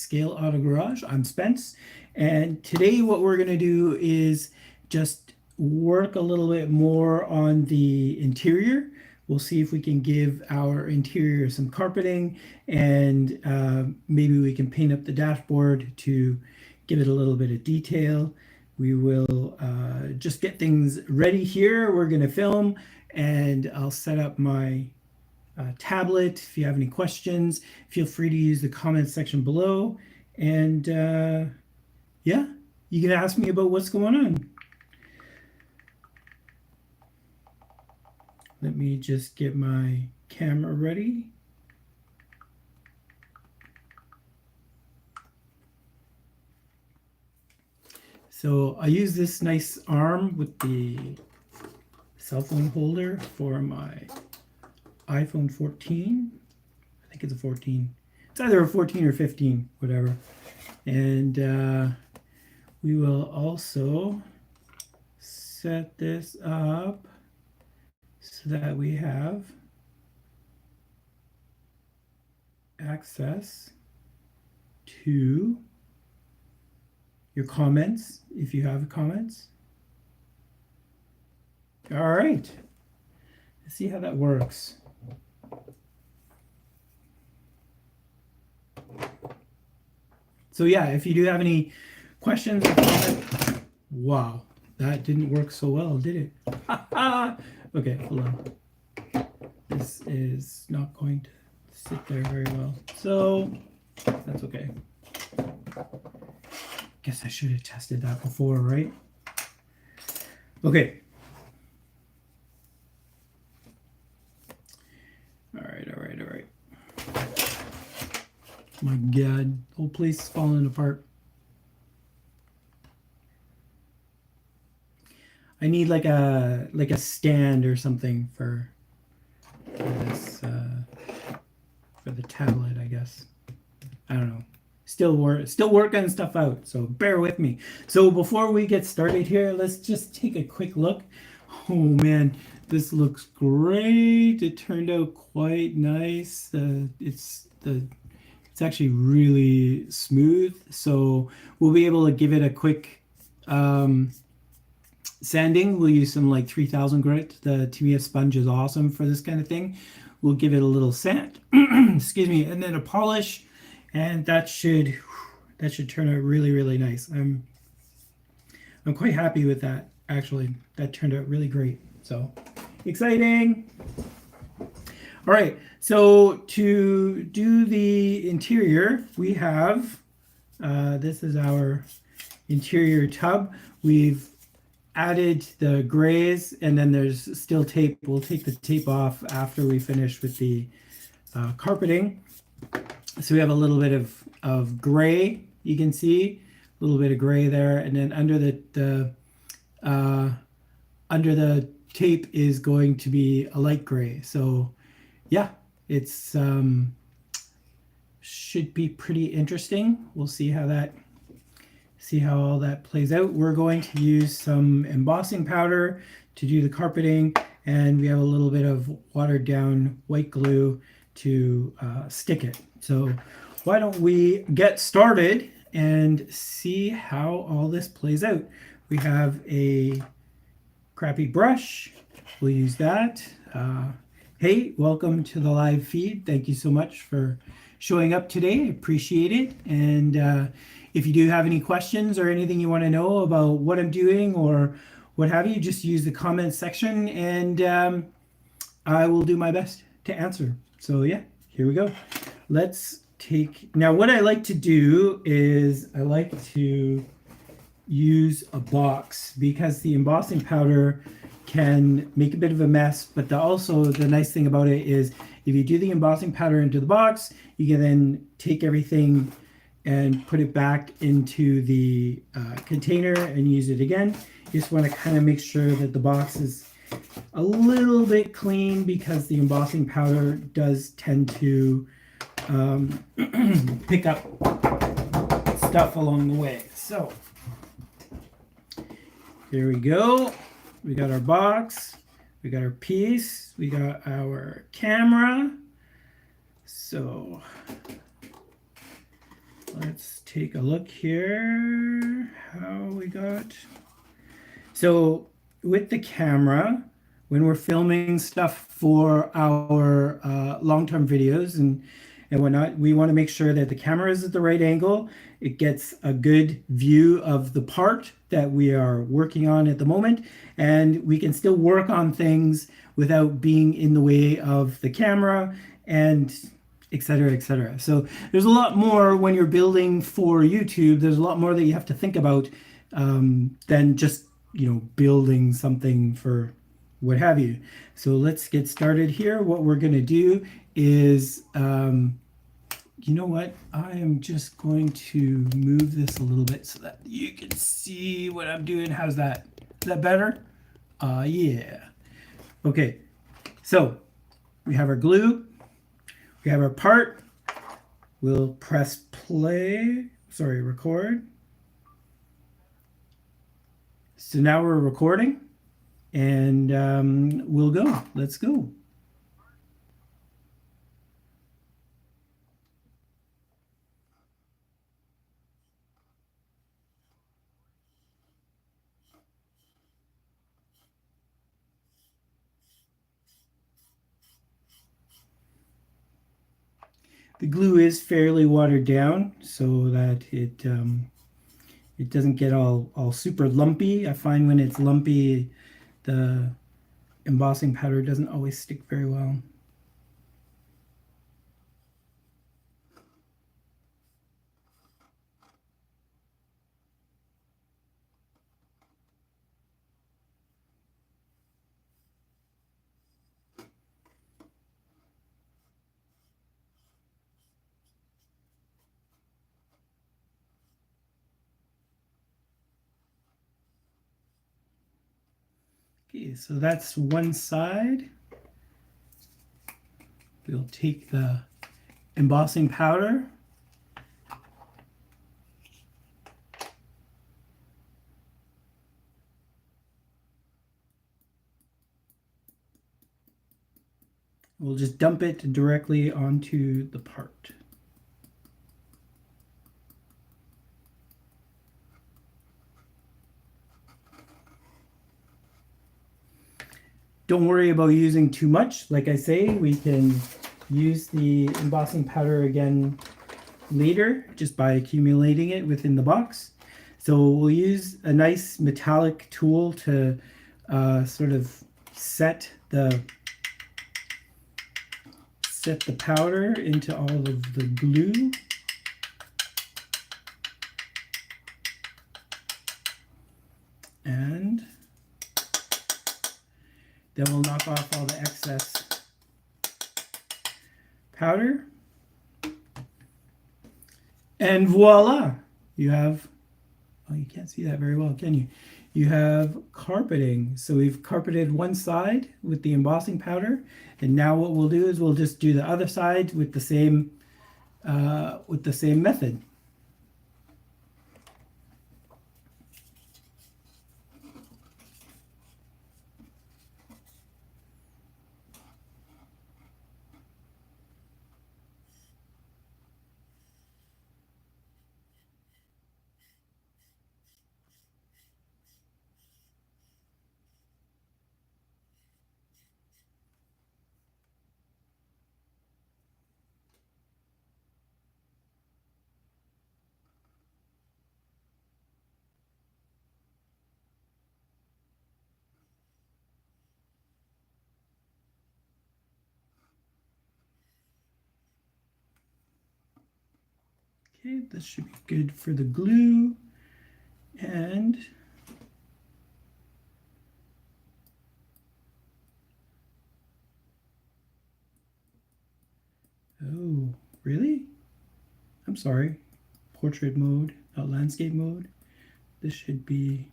Scale Auto Garage. I'm Spence, and today what we're going to do is just work a little bit more on the interior. We'll see if we can give our interior some carpeting, and maybe we can paint up the dashboard to give it a little bit of detail. We will just get things ready here. We're going to film, and I'll set up my tablet. If you have any questions, feel free to use the comment section below. And yeah, you can ask me about what's going on. Let me just get my camera ready. So I use this nice arm with the cell phone holder for my iPhone 14. I think it's a 14. It's either a 14 or 15, whatever. And we will also set this up so that we have access to your comments if you have comments. All right, let's see how that works. So yeah, if you do have any questions or comments, wow, that didn't work so well, did it? Okay, hold on. This is not going to sit there very well, so that's okay. Guess I should have tested that before, right? Okay. All right. My God, the whole place is falling apart. I need like a stand or something for this for the tablet, I guess. I don't know. Still working stuff out, so bear with me. So before we get started here, let's just take a quick look. Oh man, this looks great. It turned out quite nice. It's actually really smooth, so we'll be able to give it a quick sanding. We'll use some like 3000 grit. The TBS sponge is awesome for this kind of thing. We'll give it a little sand, excuse me, and then a polish, and that should turn out really nice. I'm quite happy with that. Actually, that turned out really great. So exciting. All right, so to do the interior, we have, this is our interior tub. We've added the grays, and then there's still tape. We'll take the tape off after we finish with the carpeting. So we have a little bit of gray, you can see, a little bit of gray there, and then under the tape is going to be a light gray. So yeah, it's should be pretty interesting. We'll see how all that plays out. We're going to use some embossing powder to do the carpeting, and we have a little bit of watered down white glue to stick it. So why don't we get started and see how all this plays out. We have a crappy brush. We'll use that. Hey, welcome to the live feed. Thank you so much for showing up today. I appreciate it. And if you do have any questions or anything you want to know about what I'm doing or what have you, just use the comment section, and I will do my best to answer. So yeah, here we go. Let's take, now what I like to do is I like to use a box, because the embossing powder can make a bit of a mess, but also the nice thing about it is if you do the embossing powder into the box, you can then take everything and put it back into the container and use it again. You just want to kind of make sure that the box is a little bit clean, because the embossing powder does tend to pick up stuff along the way. So here we go. We got our box, we got our piece, we got our camera. So Let's take a look here. How we got. So with the camera, when we're filming stuff for our long-term videos and whatnot, we want to make sure that the camera is at the right angle. It gets a good view of the part that we are working on at the moment, and we can still work on things without being in the way of the camera, and etc., etc. So there's a lot more when you're building for YouTube. There's a lot more that you have to think about than just, you know, building something for what have you. So let's get started here. What we're going to do is, you know what? I am just going to move this a little bit so that you can see what I'm doing. How's that? Is that better? Yeah. Okay. So we have our glue. We have our part. We'll press play. Sorry, record. So now we're recording, and we'll go. Let's go. The glue is fairly watered down so that it doesn't get all super lumpy. I find when it's lumpy, the embossing powder doesn't always stick very well. Okay, so that's one side. We'll take the embossing powder. We'll just dump it directly onto the part. Don't worry about using too much. Like I say, we can use the embossing powder again later just by accumulating it within the box. So we'll use a nice metallic tool to sort of set the powder into all of the glue. And then we'll knock off all the excess powder. And voila! You have, oh, you can't see that very well, can you? You have carpeting. So we've carpeted one side with the embossing powder, and now what we'll do is we'll just do the other side with the same method. Okay, this should be good for the glue. And oh, really? I'm sorry. Portrait mode, not landscape mode. This should be.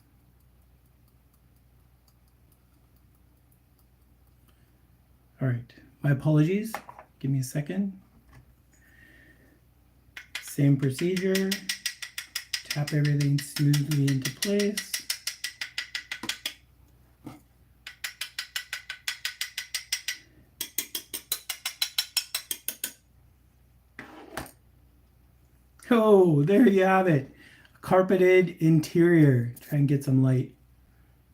All right, my apologies. Give me a second. Same procedure. Tap everything smoothly into place. So there you have it. A carpeted interior. Try and get some light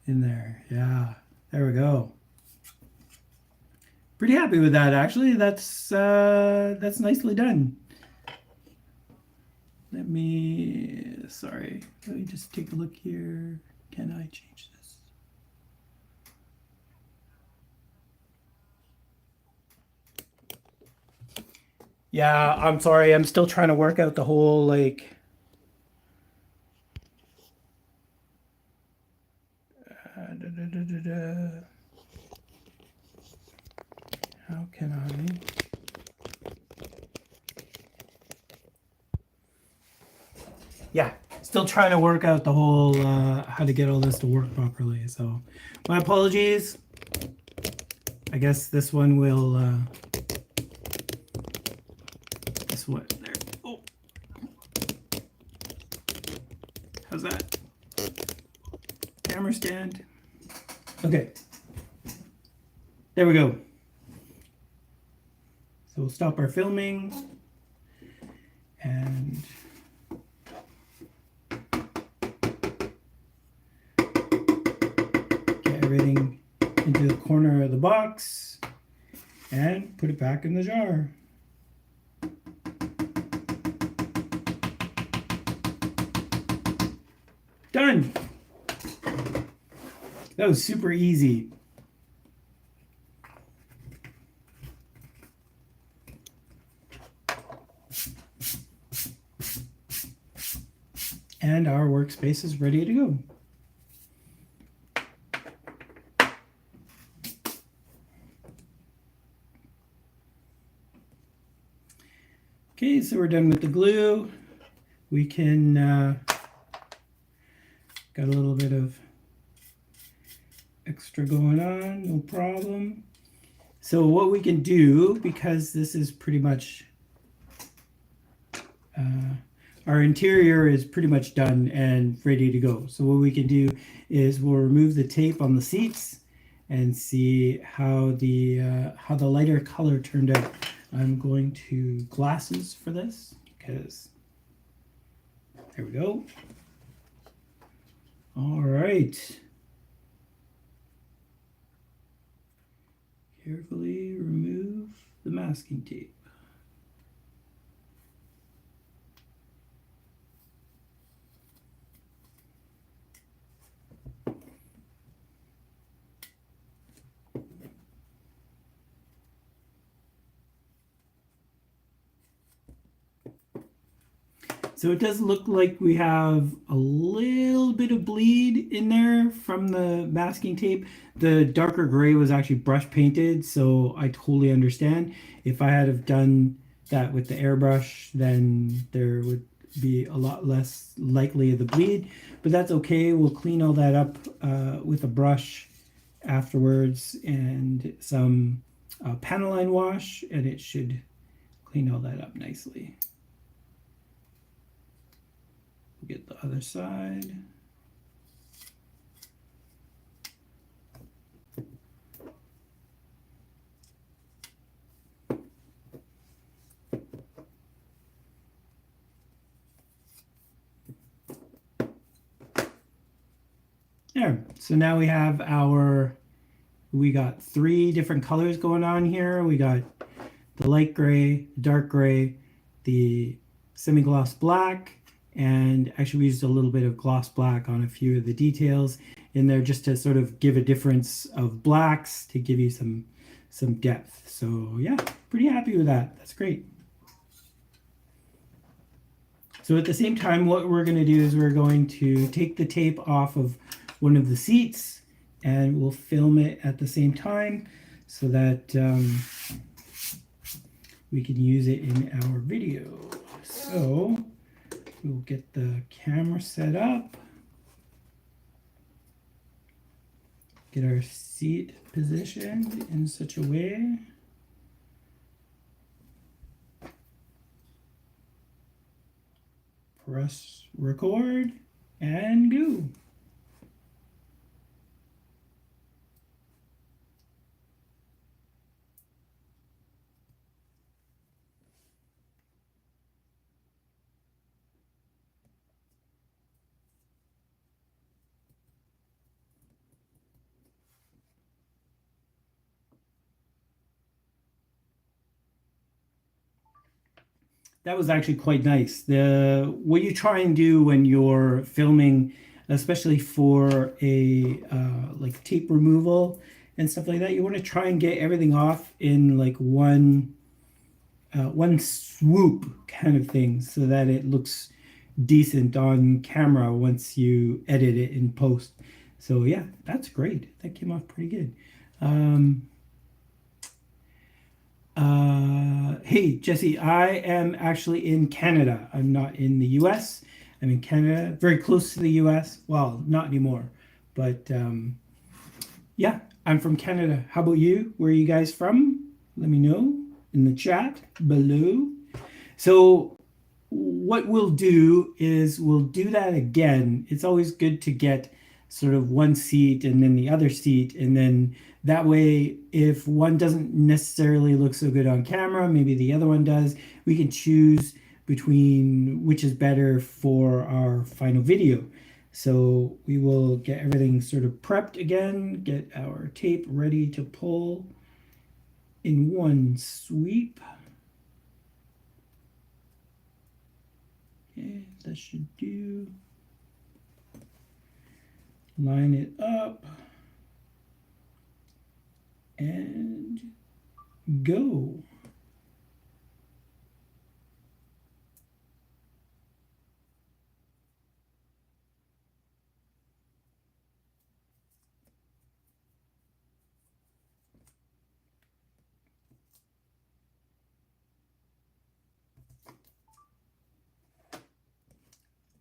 in there. Yeah, there we go. Pretty happy with that, actually. That's nicely done. Let me just take a look here. Can I change this? Yeah, I'm sorry. I'm still trying to work out the whole like how can I? Yeah, still trying to work out the whole how to get all this to work properly. So my apologies. I guess this one will this one there. Oh, how's that? Camera stand. Okay, there we go. So we'll stop our filming and get everything into the corner of the box and put it back in the jar. Done. That was super easy. And our workspace is ready to go. Okay, so we're done with the glue. We can, got a little bit of extra going on, no problem. So what we can do, because this is pretty much, our interior is pretty much done and ready to go. So what we can do is we'll remove the tape on the seats and see how the lighter color turned out. I'm going to glasses for this because there we go. All right. Carefully remove the masking tape. So it does look like we have a little bit of bleed in there from the masking tape. The darker gray was actually brush painted, so I totally understand. If I had have done that with the airbrush, then there would be a lot less likely of the bleed, but that's okay. We'll clean all that up with a brush afterwards and some panel line wash, and it should clean all that up nicely. Get the other side. There. So now we have we got 3 different colors going on here. We got the light gray, dark gray, the semi-gloss black, and actually we used a little bit of gloss black on a few of the details in there just to sort of give a difference of blacks to give you some depth. So yeah, pretty happy with that. That's great. So at the same time, what we're going to do is we're going to take the tape off of one of the seats and we'll film it at the same time so that we can use it in our video. So we'll get the camera set up, get our seat positioned in such a way press record and go. That was actually quite nice. The what you try and do when you're filming, especially for a like tape removal and stuff like that, you want to try and get everything off in like one swoop kind of thing, so that it looks decent on camera once you edit it in post. So yeah, that's great. That came off pretty good. Um, hey, Jesse, I am actually in Canada. I'm not in the US. I'm in Canada, very close to the US. Well, not anymore, but yeah, I'm from Canada. How about you? Where are you guys from? Let me know in the chat below. So, what we'll do is we'll do that again. It's always good to get sort of one seat and then the other seat, and then that way, if one doesn't necessarily look so good on camera, maybe the other one does, we can choose between which is better for our final video. So we will get everything sort of prepped again, get our tape ready to pull in one sweep. Okay, that should do. Line it up and go.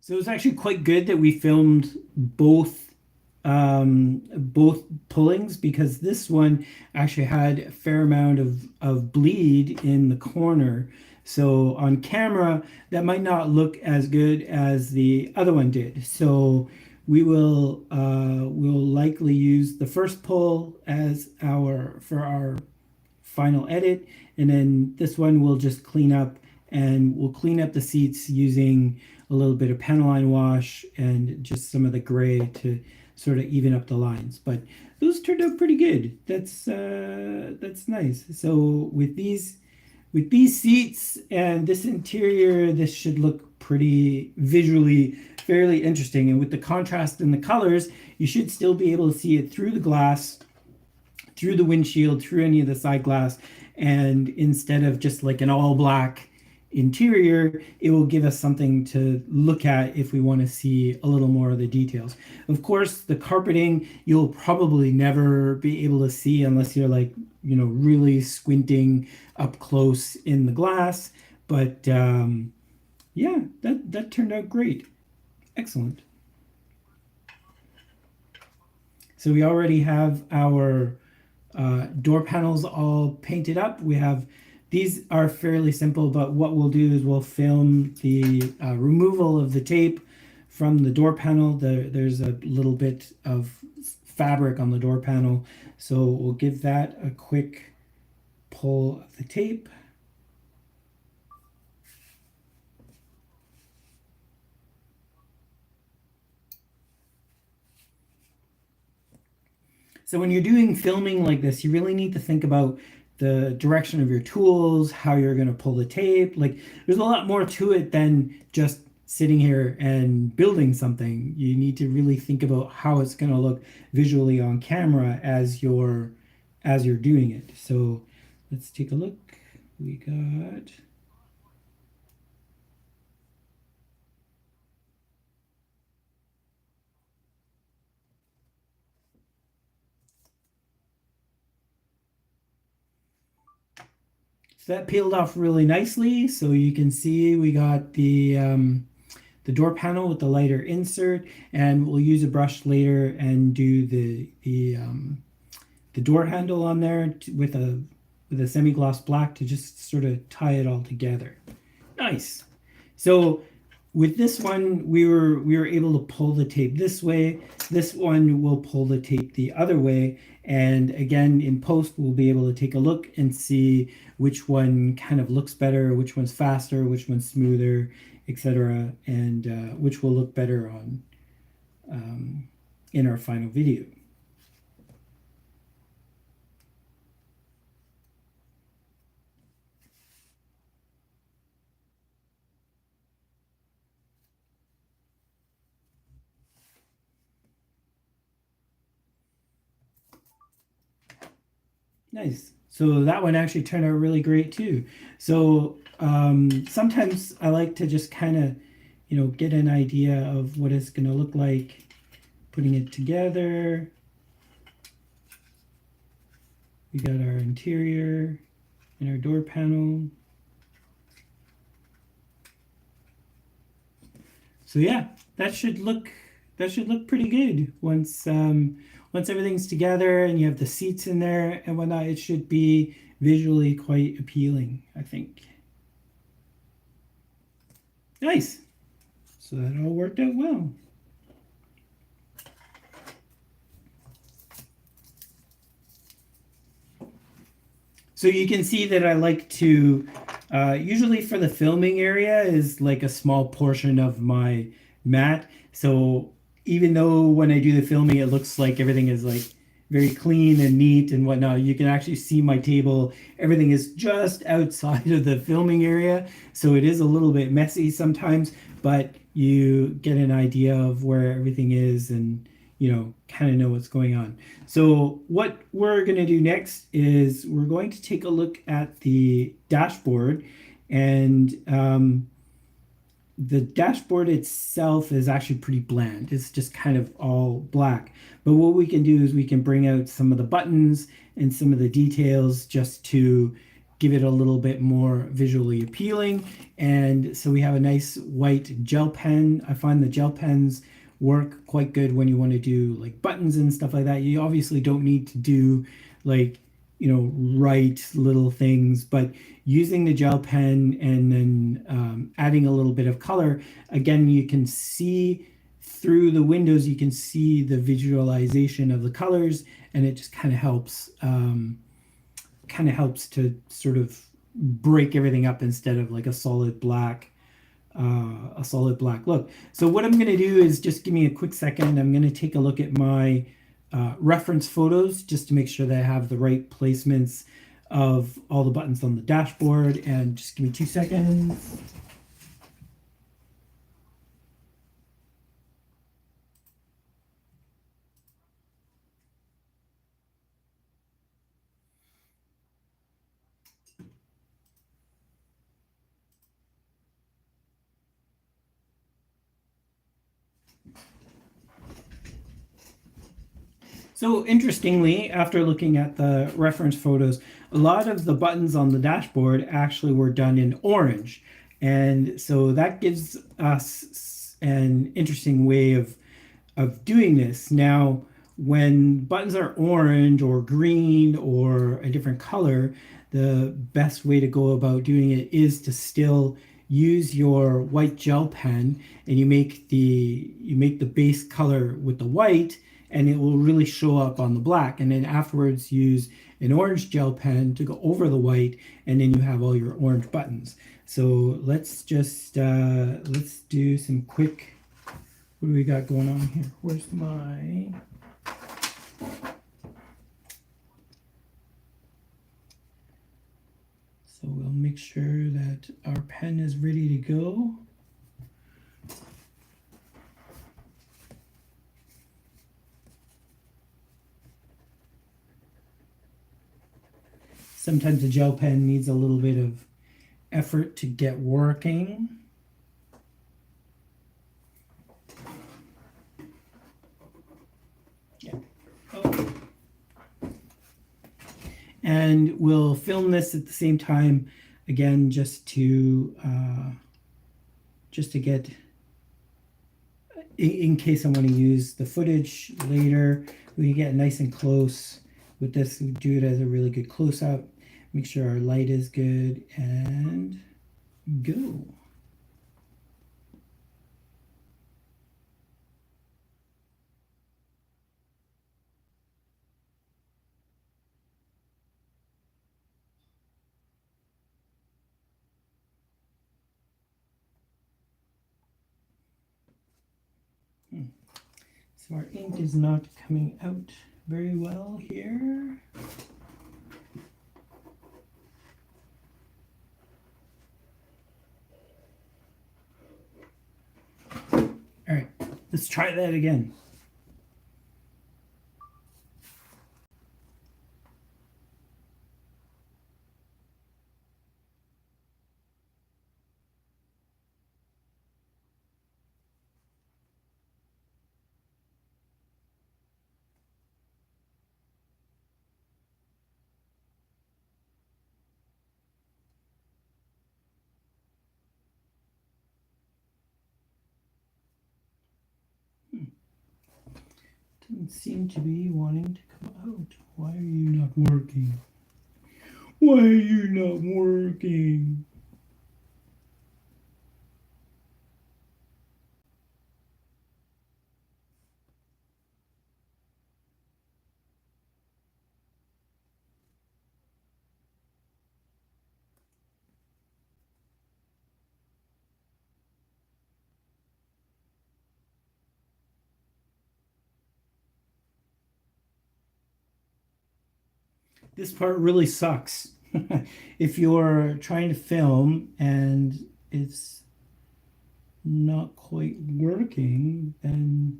So it was actually quite good that we filmed both pullings, because this one actually had a fair amount of bleed in the corner. So on camera, that might not look as good as the other one did. So we'll likely use the first pull as our final edit, and then this one we'll just clean up, and we'll clean up the seats using a little bit of Panaline wash and just some of the gray to sort of even up the lines. But those turned out pretty good. That's nice. So with these seats and this interior, this should look pretty visually fairly interesting. And with the contrast in the colors, you should still be able to see it through the glass, through the windshield, through any of the side glass. And instead of just like an all black interior, it will give us something to look at if we want to see a little more of the details. Of course, the carpeting you'll probably never be able to see unless you're like, really squinting up close in the glass. But yeah, that turned out great. Excellent. So we already have our door panels all painted up. These are fairly simple, but what we'll do is we'll film the removal of the tape from the door panel. There's a little bit of fabric on the door panel, so we'll give that a quick pull of the tape. So when you're doing filming like this, you really need to think about the direction of your tools, how you're going to pull the tape. Like, there's a lot more to it than just sitting here and building something. You need to really think about how it's going to look visually on camera as you're doing it. So let's take a look. We got so that peeled off really nicely. So you can see we got the door panel with the lighter insert, and we'll use a brush later and do the door handle on there with a semi-gloss black to just sort of tie it all together. Nice. So with this one, we were able to pull the tape this way. This one will pull the tape the other way. And again, in post, we'll be able to take a look and see which one kind of looks better, which one's faster, which one's smoother, etc., and which will look better on in our final video. Nice. So that one actually turned out really great too. So sometimes I like to just kind of, get an idea of what it's going to look like putting it together. We got our interior and our door panel. So yeah, that should look pretty good once once everything's together and you have the seats in there and whatnot. It should be visually quite appealing, I think. Nice. So that all worked out well. So you can see that I like to, usually for the filming area is like a small portion of my mat. So even though when I do the filming, it looks like everything is like very clean and neat and whatnot, you can actually see my table. Everything is just outside of the filming area. So it is a little bit messy sometimes, but you get an idea of where everything is and kind of know what's going on. So what we're going to do next is we're going to take a look at the dashboard, and the dashboard itself is actually pretty bland. It's just kind of all black. But what we can do is we can bring out some of the buttons and some of the details just to give it a little bit more visually appealing. And so we have a nice white gel pen. I find the gel pens work quite good when you want to do like buttons and stuff like that. You obviously don't need to do like write little things, but using the gel pen and then adding a little bit of color, again, you can see through the windows, you can see the visualization of the colors, and it just kind of helps to sort of break everything up instead of like a solid black look. So what I'm going to do is just give me a quick second. I'm going to take a look at my reference photos just to make sure that I have the right placements of all the buttons on the dashboard, and just give me 2 seconds. So interestingly, after looking at the reference photos, a lot of the buttons on the dashboard actually were done in orange. And so that gives us an interesting way of doing this. Now, when buttons are orange or green or a different color, the best way to go about doing it is to still use your white gel pen, and you make the base color with the white, and it will really show up on the black. And then afterwards use an orange gel pen to go over the white, and then you have all your orange buttons. So let's just let's do some quick, what do we got going on here? Where's my, so we'll make sure that our pen is ready to go. Sometimes the gel pen needs a little bit of effort to get working. Yeah. Oh. And we'll film this at the same time, again, just to get, in case I want to use the footage later, we get nice and close with this. We do it as a really good close-up. Make sure our light is good, and go. So our ink is not coming out very well here. All right, let's try that again. Doesn't seem to be wanting to come out. Why are you not working? Why are you not working? This part really sucks. If you're trying to film and it's not quite working, then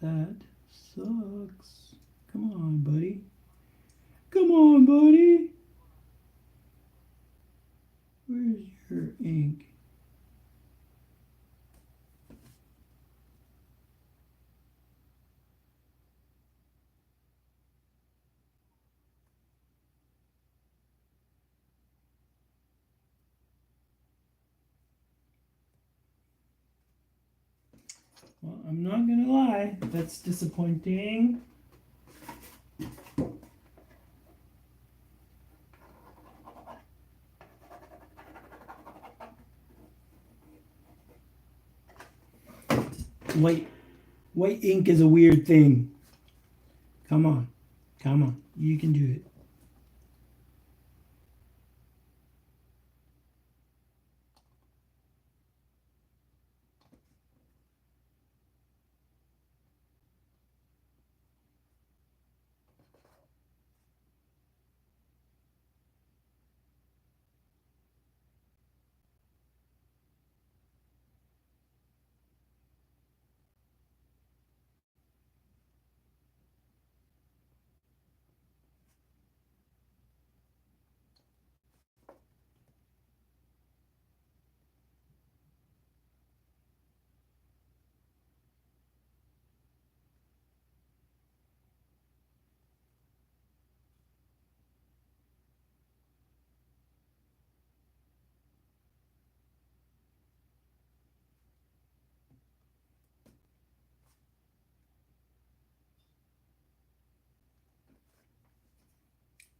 that sucks. Come on, buddy. Come on, buddy. Where's your ink? Well, I'm not gonna lie, that's disappointing. White ink is a weird thing. Come on, you can do it.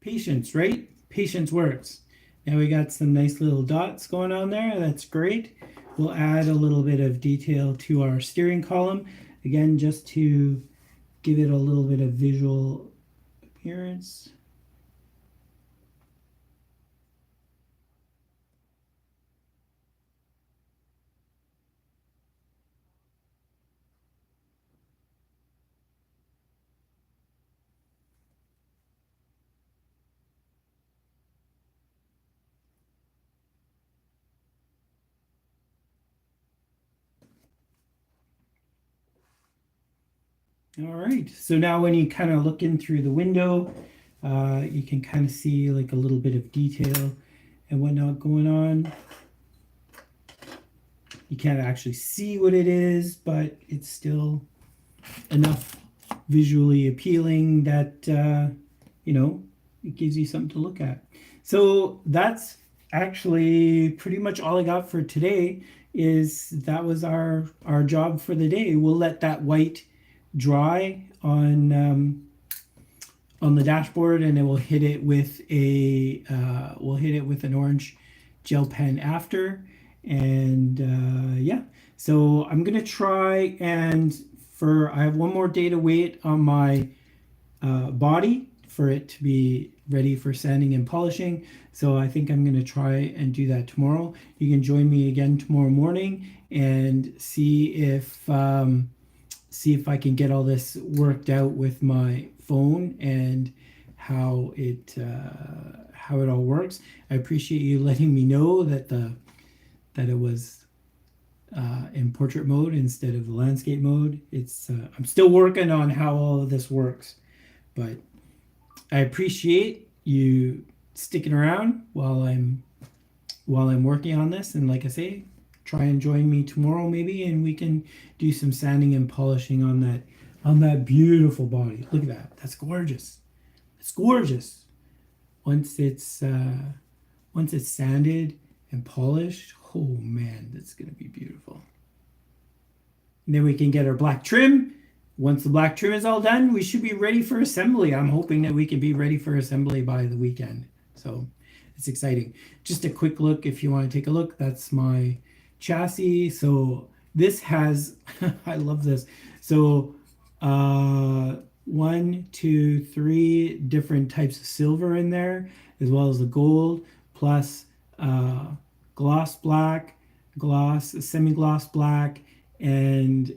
Patience, right? Patience works. Now we got some nice little dots going on there. That's great. We'll add a little bit of detail to our steering column. Again, just to give it a little bit of visual appearance. All right, so now when you kind of look in through the window, you can kind of see like a little bit of detail and whatnot going on. You can't actually see what it is, but it's still enough visually appealing that, you know, it gives you something to look at. So that's actually pretty much all I got for today. That was our job for the day. We'll let that white dry on the dashboard, and then we'll hit it with an orange gel pen after. And yeah, so I'm gonna try, and I have one more day to wait on my body for it to be ready for sanding and polishing. So I think I'm going to try and do that tomorrow. You can join me again tomorrow morning and see if I can get all this worked out with my phone and how it all works. I appreciate you letting me know that it was in portrait mode instead of the landscape mode. I'm still working on how all of this works, but I appreciate you sticking around while I'm working on this. And like I say, try and join me tomorrow maybe, and we can do some sanding and polishing on that beautiful body. Look at that. That's gorgeous. It's gorgeous. Once it's sanded and polished, oh man, that's gonna be beautiful. And then we can get our black trim once the black trim is all done, we should be ready for assembly. I'm hoping that we can be ready for assembly by the weekend. So it's exciting. Just a quick look, if you want to take a look, that's my chassis. So this has, I love this. So 1, 2, 3 different types of silver in there, as well as the gold, plus gloss black, gloss, semi-gloss black, and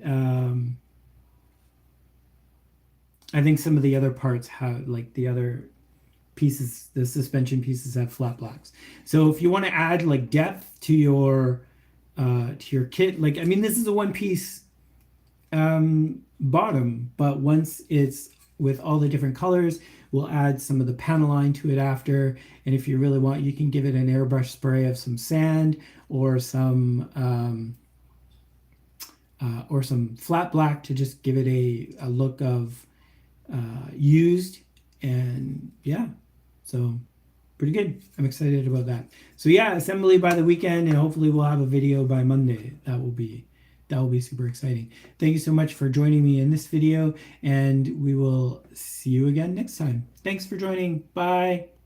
I think some of the other parts have, like the other pieces, the suspension pieces have flat blacks. So if you want to add like depth to your kit, like, I mean, this is a one piece bottom, but once it's with all the different colors, we'll add some of the panel line to it after. And if you really want, you can give it an airbrush spray of some sand or some flat black to just give it a look of used. And yeah, so pretty good. I'm excited about that. So yeah, assembly by the weekend, and hopefully we'll have a video by Monday. That will be super exciting. Thank you so much for joining me in this video, and we will see you again next time. Thanks for joining. Bye.